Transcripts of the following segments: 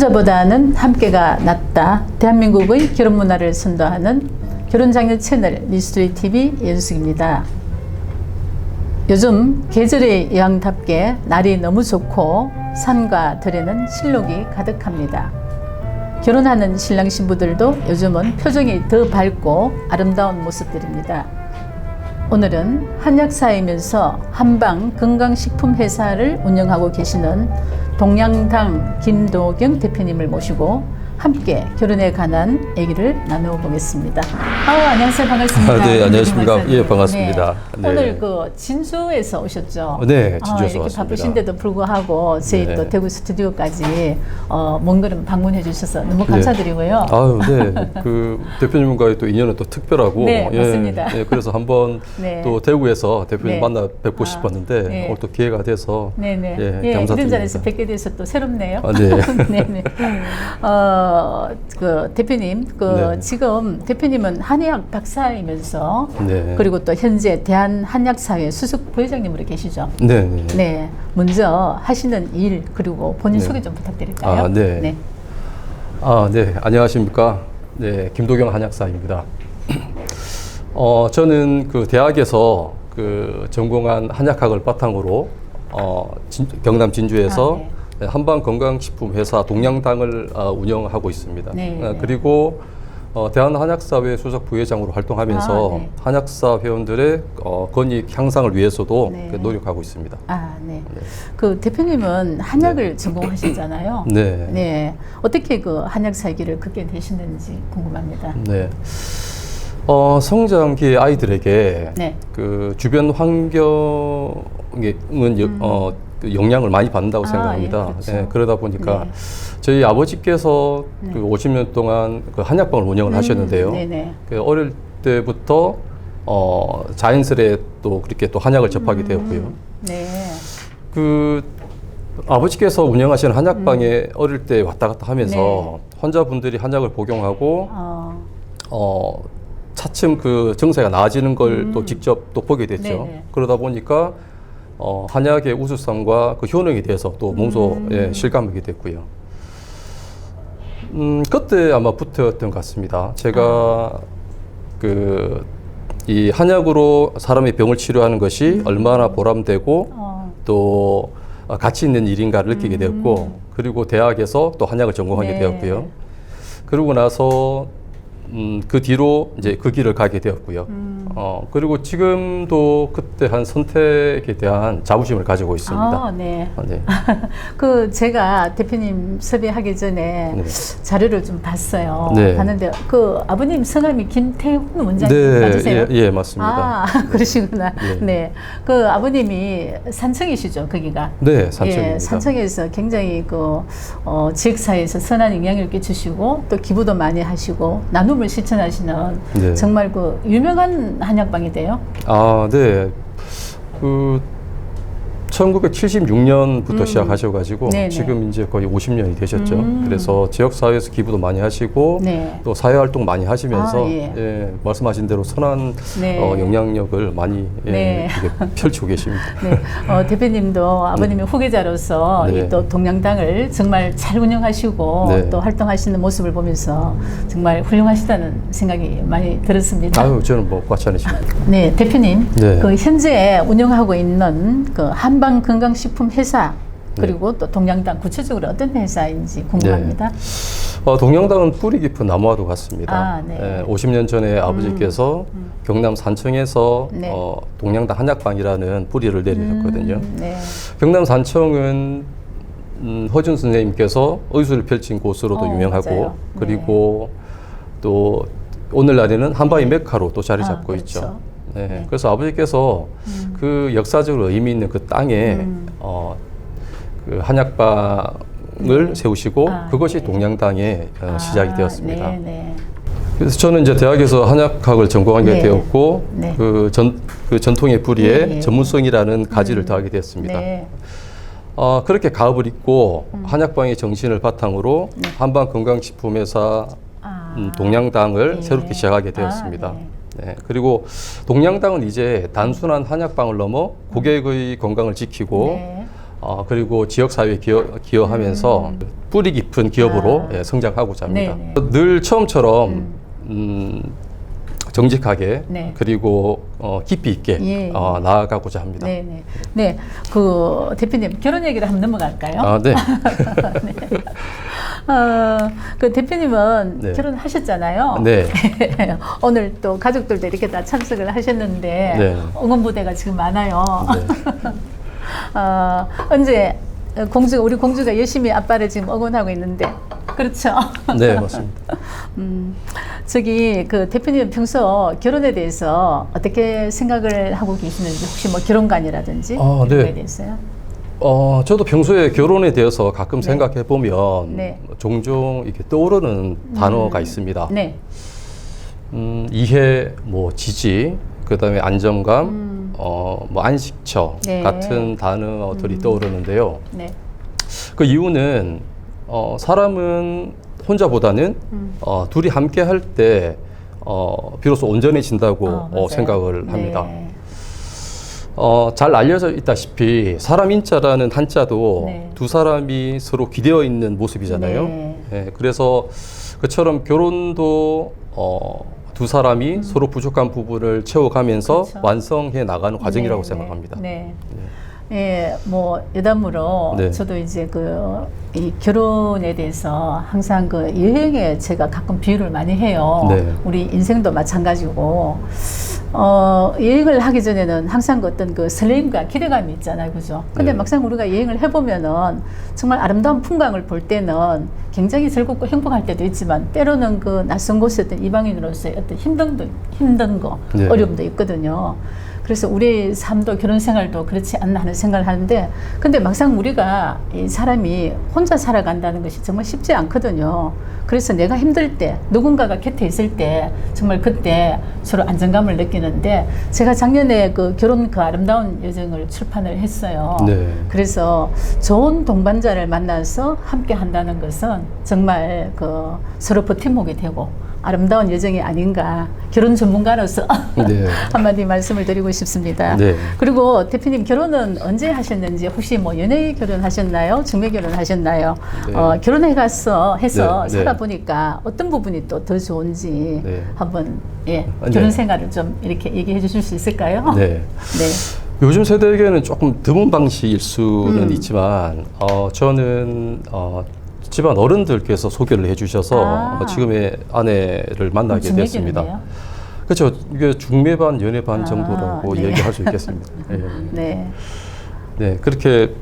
혼자보다는 함께가 낫다. 대한민국의 결혼 문화를 선도하는 결혼장려 채널 리스토리 TV 연숙입니다. 요즘 계절의 여왕답게 날이 너무 좋고 산과 들에는 실록이 가득합니다. 결혼하는 신랑 신부들도 요즘은 표정이 더 밝고 아름다운 모습들입니다. 오늘은 한약사이면서 한방 건강식품 회사를 운영하고 계시는 동양당 김도경 대표님을 모시고 함께 결혼에 관한 얘기를 나눠보겠습니다. 안녕하세요. 반갑습니다. 네, 안녕하십니까. 예, 반갑습니다. 네. 오늘 그 진주에서 오셨죠? 네, 진주에서 이렇게 왔습니다. 바쁘신데도 불구하고 저희 네. 또 대구 스튜디오까지 먼 걸음 방문해 주셔서 너무 감사드리고요. 아유, 네. 그 대표님과의 또 인연은 또 특별하고. 네, 맞습니다. 예, 그래서 한번 네. 또 대구에서 대표님 네. 만나 뵙고 싶었는데 네. 오늘 또 기회가 돼서 네네. 예, 이런 감사드립니다. 자리에서 뵙게 돼서 또 새롭네요. 아, 네. 네네. 그 대표님, 네. 지금 대표님은 한의학 박사이면서 네. 그리고 또 현재 대한한약사회 수석 부회장님으로 계시죠. 네, 네. 네. 먼저 하시는 일 그리고 본인 네. 소개 좀 부탁드릴까요? 아, 네. 네. 네. 안녕하십니까. 네, 김도경 한약사입니다. 저는 그 대학에서 그 전공한 한약학을 바탕으로 경남 진주에서 네, 한방 건강식품 회사 동양당을 운영하고 있습니다. 네. 그리고 대한한약사회 수석 부회장으로 활동하면서 네. 한약사 회원들의 권익 향상을 위해서도 네. 노력하고 있습니다. 네. 네. 그 대표님은 한약을 전공하시잖아요. 네. 네. 어떻게 그 한약사 길을 걷게 되시는지 궁금합니다. 네. 성장기의 아이들에게 네. 그 주변 환경은 그 영향을 많이 받는다고 생각합니다. 예, 그렇죠. 예, 그러다 보니까 네. 저희 아버지께서 네. 그 50년 동안 그 한약방을 운영을 하셨는데요. 네네. 그 어릴 때부터 자연스레 또 그렇게 또 한약을 접하게 되었고요. 네. 그 아버지께서 운영하시는 한약방에 어릴 때 왔다 갔다 하면서 네. 환자분들이 한약을 복용하고 어, 차츰 그 증세가 나아지는 걸 또 직접 또 보게 됐죠. 네네. 그러다 보니까 한약의 우수성과 그 효능에 대해서 또 몸소 실감하게 됐고요. 그때 아마 부터였던 것 같습니다. 제가 이 한약으로 사람의 병을 치료하는 것이 얼마나 보람되고 또 가치 있는 일인가를 느끼게 되었고, 그리고 대학에서 또 한약을 전공하게 네. 되었고요. 그러고 나서 그 뒤로 이제 그 길을 가게 되었고요. 그리고 지금도 그때 한 선택에 대한 자부심을 가지고 있습니다. 네. 네. 제가 대표님 섭외하기 전에 네. 자료를 좀 봤어요. 네. 봤는데 그 아버님 성함이 김태훈 원장님 네, 맞으세요? 예, 맞습니다. 그러시구나. 네. 네. 그 아버님이 산청이시죠, 거기가? 네, 산청입니다. 예, 산청에서 굉장히 지역사회에서 선한 영향을 끼치시고 또 기부도 많이 하시고 나눔을 실천하시는 네. 정말 유명한 한약방이 돼요. 네. 1976년부터 시작하셔가지고 네네. 지금 이제 거의 50년이 되셨죠. 그래서 지역사회에서 기부도 많이 하시고 네. 또 사회활동 많이 하시면서 예. 말씀하신 대로 선한 네. 영향력을 많이 네. 이렇게 펼치고 계십니다. 네. 대표님도 아버님의 후계자로서 네. 이 또 동양당을 정말 잘 운영하시고 네. 또 활동하시는 모습을 보면서 정말 훌륭하시다는 생각이 많이 들었습니다. 아유, 저는 뭐 과찬이십니다. 네, 대표님. 네. 현재 운영하고 있는 한방 건강식품 회사 그리고 또 동양당 구체적으로 어떤 회사인지 궁금합니다. 동양당은 뿌리 깊은 나무와도 같습니다. 네. 50년 전에 아버지께서 경남 산청에서 네. 동양당 한약방이라는 뿌리를 내리셨거든요. 네. 경남 산청은 허준 선생님께서 의술을 펼친 곳으로도 유명하고, 맞아요. 그리고 또 오늘날에는 한방의 메카로 또 자리 잡고 그렇죠. 있죠. 네. 그래서 아버지께서 그 역사적으로 의미 있는 그 땅에 그 한약방을 세우시고 그것이 네. 동양당의 시작이 되었습니다. 네. 그래서 저는 이제 대학에서 한약학을 전공하게 네. 되었고 네. 그 전통의 뿌리에 네. 전문성이라는 가지를 더하게 되었습니다. 네. 그렇게 가업을 잇고 한약방의 정신을 바탕으로 네. 한방 건강식품회사 동양당을 네. 새롭게 시작하게 되었습니다. 네. 네. 그리고 동양당은 이제 단순한 한약방을 넘어 고객의 건강을 지키고 네. 그리고 지역 사회에 기여하면서 뿌리 깊은 기업으로 예, 성장하고자 합니다. 네네. 늘 처음처럼 정직하게 네. 그리고 깊이 있게 예. 나아가고자 합니다. 네네. 네, 그 대표님 결혼 얘기를 한번 넘어갈까요? 네. 그 대표님은 네. 결혼하셨잖아요. 네. 오늘 또 가족들도 이렇게 다 참석을 하셨는데 네. 응원부대가 지금 많아요. 네. 언제 우리 공주가 열심히 아빠를 지금 응원하고 있는데 그렇죠? 네, 맞습니다. 저기 그 대표님 평소 결혼에 대해서 어떻게 생각을 하고 계시는지 혹시 뭐 결혼관이라든지 이런 네. 거에 대해서요? 저도 평소에 결혼에 대해서 가끔 네. 생각해 보면 네. 종종 이렇게 떠오르는 단어가 있습니다. 네. 이해, 뭐 지지, 그다음에 안정감, 뭐 안식처 네. 같은 단어들이 떠오르는데요. 네. 그 이유는 사람은 혼자보다는 둘이 함께 할 때 비로소 온전해진다고 맞아요. 생각을 합니다. 네. 잘 알려져 있다시피 사람 인자라는 한자도 네. 두 사람이 서로 기대어 있는 모습이잖아요. 네. 예, 그래서 그처럼 결혼도 두 사람이 서로 부족한 부분을 채워가면서 그렇죠. 완성해 나가는 과정이라고 네, 생각합니다. 네. 예, 뭐 여담으로 네. 저도 이제 이 결혼에 대해서 항상 그 여행에 제가 가끔 비유를 많이 해요. 네. 우리 인생도 마찬가지고 여행을 하기 전에는 항상 어떤 그 설렘과 기대감이 있잖아요, 그죠? 근데 네. 막상 우리가 여행을 해보면은 정말 아름다운 풍광을 볼 때는 굉장히 즐겁고 행복할 때도 있지만 때로는 그 낯선 곳에 어떤 이방인으로서의 어떤 힘든 거, 네. 어려움도 있거든요. 그래서 우리 삶도 결혼 생활도 그렇지 않나 하는 생각을 하는데 근데 막상 우리가 이 사람이 혼자 살아간다는 것이 정말 쉽지 않거든요. 그래서 내가 힘들 때 누군가가 곁에 있을 때 정말 그때 서로 안정감을 느끼는데 제가 작년에 그 결혼 그 아름다운 여정을 출판을 했어요. 네. 그래서 좋은 동반자를 만나서 함께 한다는 것은 정말 그 서로 버팀목이 되고 아름다운 여정이 아닌가 결혼 전문가로서 네. 한마디 말씀을 드리고 싶습니다. 네. 그리고 대표님 결혼은 언제 하셨는지 혹시 뭐 연애 결혼하셨나요? 중매 결혼하셨나요? 네. 결혼해 해서 네, 네. 살아보니까 어떤 부분이 또 더 좋은지 네. 한번 네. 결혼 생활을 좀 이렇게 얘기해 주실 수 있을까요? 네. 네. 요즘 세대에게는 조금 드문 방식일 수는 있지만 저는 집안 어른들께서 소개를 해주셔서 지금의 아내를 만나게 중매 됐습니다. 결혼이에요? 그렇죠. 이게 중매 반, 연애 반 정도라고 네. 얘기할 수 있겠습니다. 네. 네. 네, 그렇게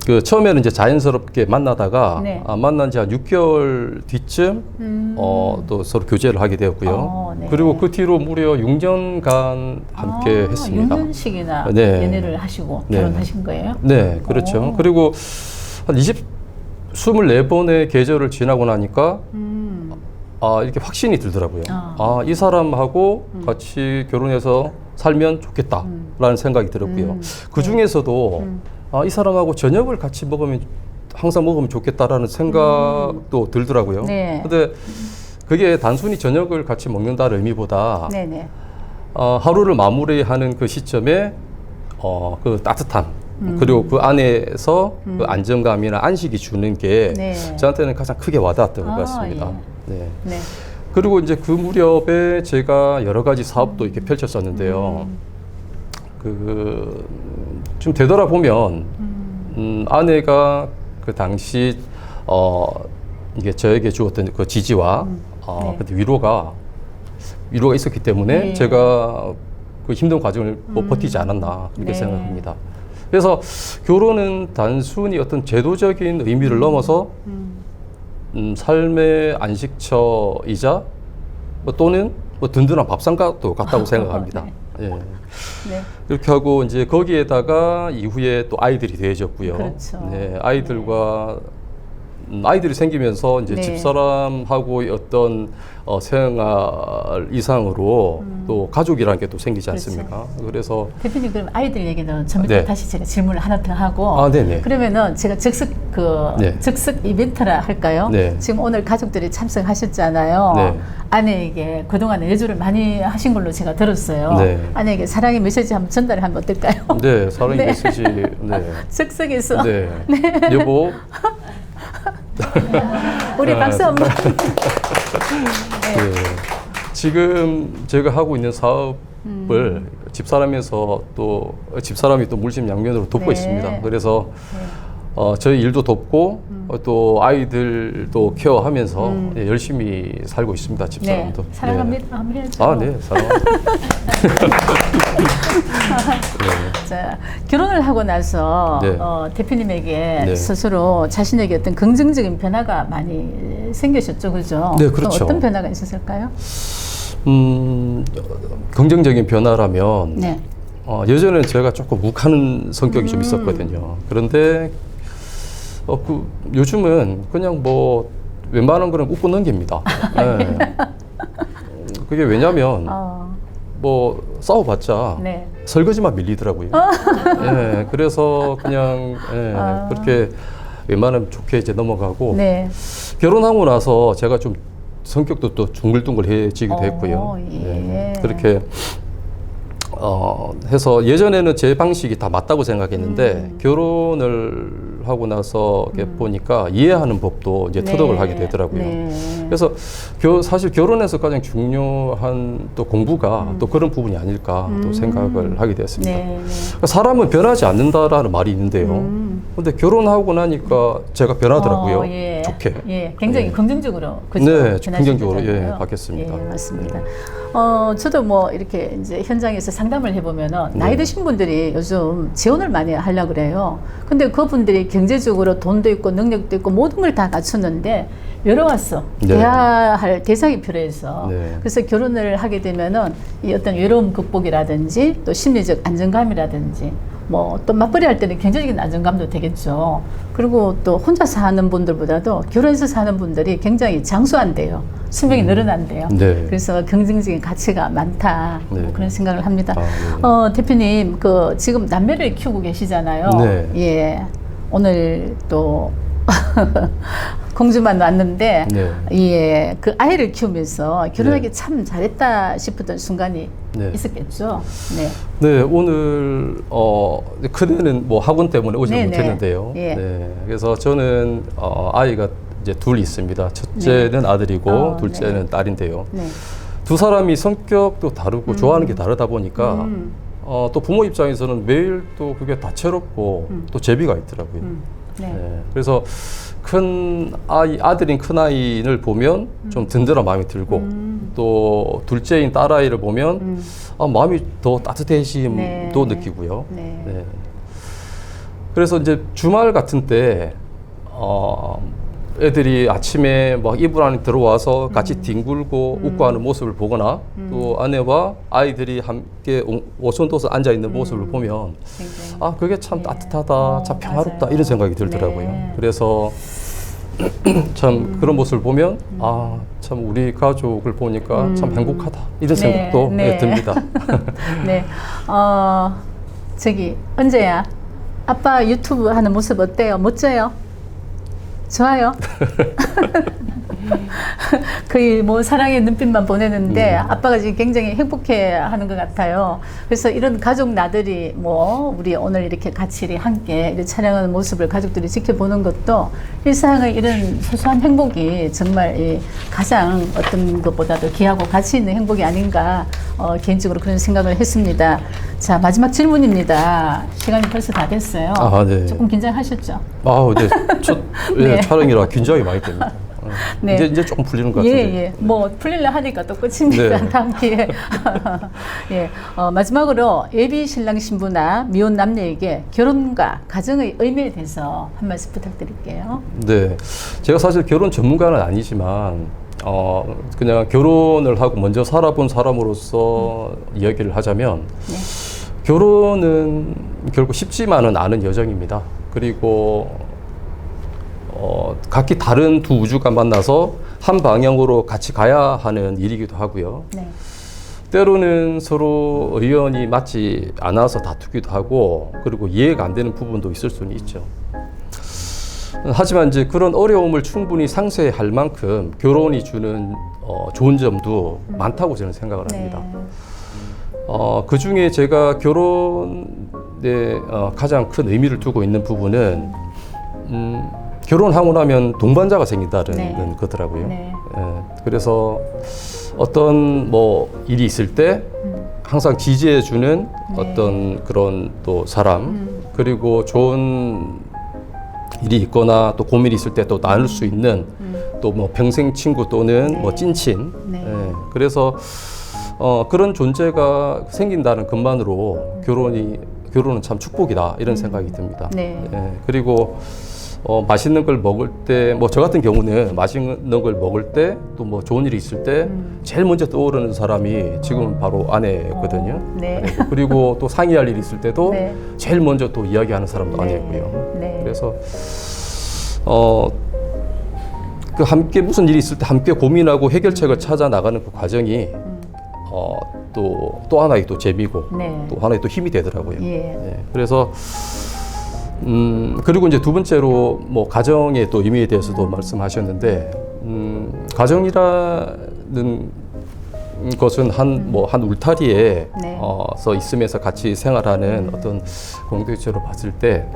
그 처음에는 이제 자연스럽게 만나다가 네. 만난 지 한 6개월 뒤쯤 또 서로 교제를 하게 되었고요. 네. 그리고 그 뒤로 무려 6년간 함께 했습니다. 6년씩이나 네. 연애를 하시고 네. 결혼하신 거예요? 네, 그렇죠. 그리고 한 24번의 계절을 지나고 나니까 이렇게 확신이 들더라고요. 이 사람하고 같이 결혼해서 살면 좋겠다라는 생각이 들었고요. 그 중에서도 이 사람하고 저녁을 같이 항상 먹으면 좋겠다라는 생각도 들더라고요. 네. 근데 그게 단순히 저녁을 같이 먹는다는 의미보다 네네. 하루를 마무리하는 그 시점에 그 따뜻함 그리고 그 안에서 그 안정감이나 안식이 주는 게 네. 저한테는 가장 크게 와닿았던 것 같습니다. 예. 네. 네. 그리고 이제 그 무렵에 제가 여러 가지 사업도 이렇게 펼쳤었는데요. 좀 되돌아보면 아내가 그 당시 이게 저에게 주었던 그 지지와 네. 그때 위로가 있었기 때문에 네. 제가 그 힘든 과정을 못 버티지 않았나 그렇게 네. 생각합니다. 그래서 결혼은 단순히 어떤 제도적인 의미를 넘어서 삶의 안식처이자 또는 든든한 밥상과도 같다고 생각합니다. 네. 예. 네. 이렇게 하고 이제 거기에다가 이후에 또 아이들이 대해졌고요. 그렇죠. 네, 아이들과 아이들이 생기면서 이제 네. 집사람하고 어떤 생활 이상으로 또 가족이라는 게 또 생기지 그렇죠. 않습니까? 그래서 대표님 그럼 아이들 얘기는 좀 네. 다시 제가 질문을 하나 더 하고 아, 네네. 그러면은 제가 네. 즉석 이벤트라 할까요? 네. 지금 오늘 가족들이 참석하셨잖아요. 네. 아내에게 그동안 외주를 많이 하신 걸로 제가 들었어요. 네. 아내에게 사랑의 메시지 한번 전달하면 어떨까요? 네, 사랑의 네. 메시지. 네. 즉석에서 네. 여보. 우리 박수 한번. 네. 지금 제가 하고 있는 사업을 집사람에서 또 집사람이 또 물심양면으로 돕고 네. 있습니다. 그래서 저희 일도 돕고 또 아이들도 케어하면서 예, 열심히 살고 있습니다. 네, 집사람도. 사랑합니다. 한번 해야죠. 아, 네, 사랑합니다. 자, 결혼을 하고 나서 네. 대표님에게 네. 스스로 자신에게 어떤 긍정적인 변화가 많이 생기셨죠, 그죠? 네, 그렇죠. 어떤 변화가 있었을까요? 긍정적인 변화라면 네. 예전에는 제가 조금 욱하는 성격이 좀 있었거든요. 그런데 요즘은 그냥 뭐 웬만한 거는 웃고 넘깁니다. 네. 그게 왜냐면 뭐 싸워봤자 네. 설거지만 밀리더라고요. 예, 그래서 그냥 그렇게 웬만하면 좋게 이제 넘어가고 네. 결혼하고 나서 제가 좀 성격도 또 둥글둥글해지기도 했고요. 예. 네, 그렇게 해서 예전에는 제 방식이 다 맞다고 생각했는데 결혼을 하고 나서 이렇게 보니까 이해하는 법도 이제 네. 터득을 하게 되더라고요. 네. 그래서 사실 결혼에서 가장 중요한 또 공부가 또 그런 부분이 아닐까 또 생각을 하게 되었습니다. 네. 네. 그러니까 사람은 변하지 않는다라는 말이 있는데요. 근데 결혼하고 나니까 제가 변하더라고요. 예. 좋게. 예, 굉장히 네. 긍정적으로 그죠? 네, 변하신 긍정적으로, 거잖아요. 예, 바뀌었습니다. 예, 맞습니다. 저도 뭐 이렇게 이제 현장에서 상담을 해보면은 나이 드신 분들이 요즘 재혼을 많이 하려고 그래요. 근데 그분들이 경제적으로 돈도 있고 능력도 있고 모든 걸 다 갖췄는데 외로웠어. 네. 돼야 할 대상이 필요해서. 네. 그래서 결혼을 하게 되면은 이 어떤 외로움 극복이라든지 또 심리적 안정감이라든지 뭐 또 맞벌이 할 때는 경제적인 안정감도 되겠죠. 그리고 또 혼자 사는 분들보다도 결혼해서 사는 분들이 굉장히 장수한대요. 수명이 늘어난대요. 네. 그래서 긍정적인 가치가 많다. 네. 뭐 그런 생각을 합니다. 아, 네. 대표님, 지금 남매를 키우고 계시잖아요. 네. 예. 오늘 또 공주만 왔는데, 네. 예. 그 아이를 키우면서 결혼하기 참 잘했다 싶었던 순간이 네. 있었겠죠. 네. 네, 오늘 큰애는 뭐 학원 때문에 오지 네, 못했는데요. 네. 예. 네, 그래서 저는 아이가 이제 둘 있습니다. 첫째는 아들이고 둘째는 딸인데요. 네. 두 사람이 성격도 다르고 좋아하는 게 다르다 보니까 또 부모 입장에서는 매일 또 그게 다채롭고 또 재미가 있더라고요. 네. 네, 그래서 아들인 큰 아이를 보면 좀 든든한 마음이 들고 또 둘째인 딸 아이를 보면 마음이 더 따뜻해짐도 네. 느끼고요. 네. 네. 그래서 이제 주말 같은 때 애들이 아침에 막 이불 안에 들어와서 같이 뒹굴고 웃고 하는 모습을 보거나 또 아내와 아이들이 함께 오손도서 앉아 있는 모습을 보면 굉장히. 그게 참 따뜻하다, 참 평화롭다 맞아요. 이런 생각이 들더라고요. 네. 그래서 참 그런 모습을 보면 참 우리 가족을 보니까 참 행복하다 이런 생각도 네. 듭니다. 네. 은재야. 아빠 유튜브 하는 모습 어때요? 멋져요? 좋아요? 거의 뭐 사랑의 눈빛만 보내는데 아빠가 지금 굉장히 행복해 하는 것 같아요. 그래서 이런 가족 나들이 뭐 우리 오늘 이렇게 같이 함께 이렇게 촬영하는 모습을 가족들이 지켜보는 것도 일상의 이런 소소한 행복이 정말 가장 어떤 것보다도 귀하고 가치 있는 행복이 아닌가 개인적으로 그런 생각을 했습니다. 자, 마지막 질문입니다. 시간이 벌써 다 됐어요. 네. 조금 긴장하셨죠? 네. 첫 네. 촬영이라 긴장이 많이 됩니다. 네. 이제 조금 풀리는 것 같은데. 예. 뭐 풀리려 하니까 또 끝입니다. 네. 다음 기회에. 예. 마지막으로 예비 신랑 신부나 미혼 남녀에게 결혼과 가정의 의미에 대해서 한 말씀 부탁드릴게요. 네. 제가 사실 결혼 전문가는 아니지만 그냥 결혼을 하고 먼저 살아본 사람으로서 이야기를 하자면 네. 결혼은 결국 쉽지만은 않은 여정입니다. 그리고 각기 다른 두 우주가 만나서 한 방향으로 같이 가야 하는 일이기도 하고요. 네. 때로는 서로 의견이 맞지 않아서 다투기도 하고 그리고 이해가 안 되는 부분도 있을 수는 있죠. 하지만 이제 그런 어려움을 충분히 상쇄할 만큼 결혼이 주는 좋은 점도 많다고 저는 생각을 합니다. 그 중에 제가 결혼에 가장 큰 의미를 두고 있는 부분은 결혼하고 나면 동반자가 생긴다는 네. 거더라고요. 네. 그래서 어떤 뭐 일이 있을 때 항상 지지해주는 어떤 그런 또 사람 그리고 좋은 일이 있거나 또 고민이 있을 때 또 나눌 수 있는 또 뭐 평생 친구 또는 네. 뭐 찐친. 네. 그래서 그런 존재가 생긴다는 것만으로 결혼은 참 축복이다 이런 생각이 듭니다. 네. 그리고 맛있는 걸 먹을 때, 뭐 저 같은 경우는 맛있는 걸 먹을 때 또 뭐 좋은 일이 있을 때 제일 먼저 떠오르는 사람이 지금은 바로 아내였거든요. 네. 그리고 또 상의할 일이 있을 때도 네. 제일 먼저 또 이야기하는 사람도 네. 아내고요. 네. 그래서 그 함께 무슨 일이 있을 때 함께 고민하고 해결책을 찾아 나가는 그 과정이 또 하나의 또 재미고 네. 또 하나의 또 힘이 되더라고요. 예. 그래서 그리고 이제 두 번째로 뭐 가정의 또 의미에 대해서도 말씀하셨는데 가정이라는 것은 한 울타리에 네. 서 있으면서 같이 생활하는 어떤 공동체로 봤을 때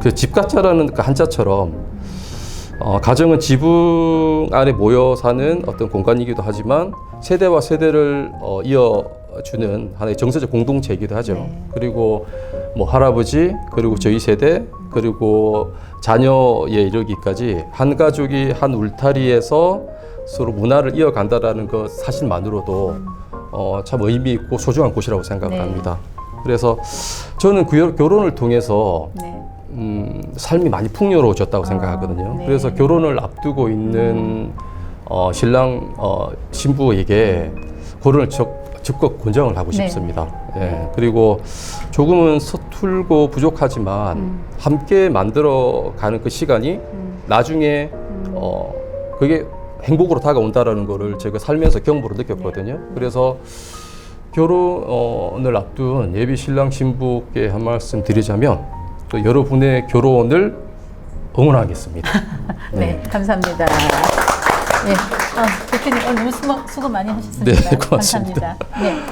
그 집가짜라는 그 한자처럼 가정은 지붕 안에 모여 사는 어떤 공간이기도 하지만 세대와 세대를 이어주는 하나의 정서적 공동체이기도 하죠. 네. 그리고 뭐 할아버지 그리고 저희 세대 그리고 자녀에 이르기까지 한 가족이 한 울타리에서 서로 문화를 이어간다라는 것 사실만으로도 참 의미 있고 소중한 곳이라고 생각을 네. 합니다. 그래서 저는 결혼을 통해서 네. 삶이 많이 풍요로워졌다고 생각하거든요. 네. 그래서 결혼을 앞두고 있는 신랑 신부에게 결혼을 적극 권장을 하고 네. 싶습니다. 그리고 조금은 서툴고 부족하지만 함께 만들어가는 그 시간이 나중에 그게 행복으로 다가온다라는 거를 제가 살면서 경험으로 느꼈거든요. 그래서 결혼을 앞둔 예비 신랑 신부께 한 말씀 드리자면 또 여러분의 결혼을 응원하겠습니다. 네, 감사합니다. 네, 대표님 오늘 너무 수고 많이 하셨습니다. 네, 고맙습니다. 감사합니다. 네,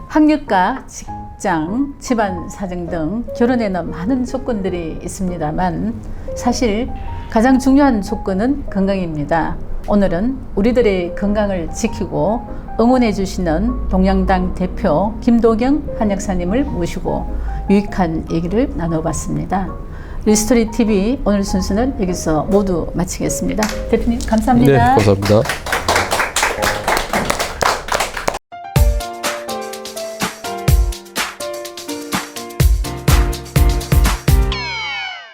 학력과 직장, 집안 사정 등 결혼에는 많은 조건들이 있습니다만 사실 가장 중요한 조건은 건강입니다. 오늘은 우리들의 건강을 지키고 응원해 주시는 동양당 대표 김도경 한약사님을 모시고 유익한 얘기를 나눠봤습니다. 리스토리 TV 오늘 순서는 여기서 모두 마치겠습니다. 대표님 감사합니다. 네, 감사합니다.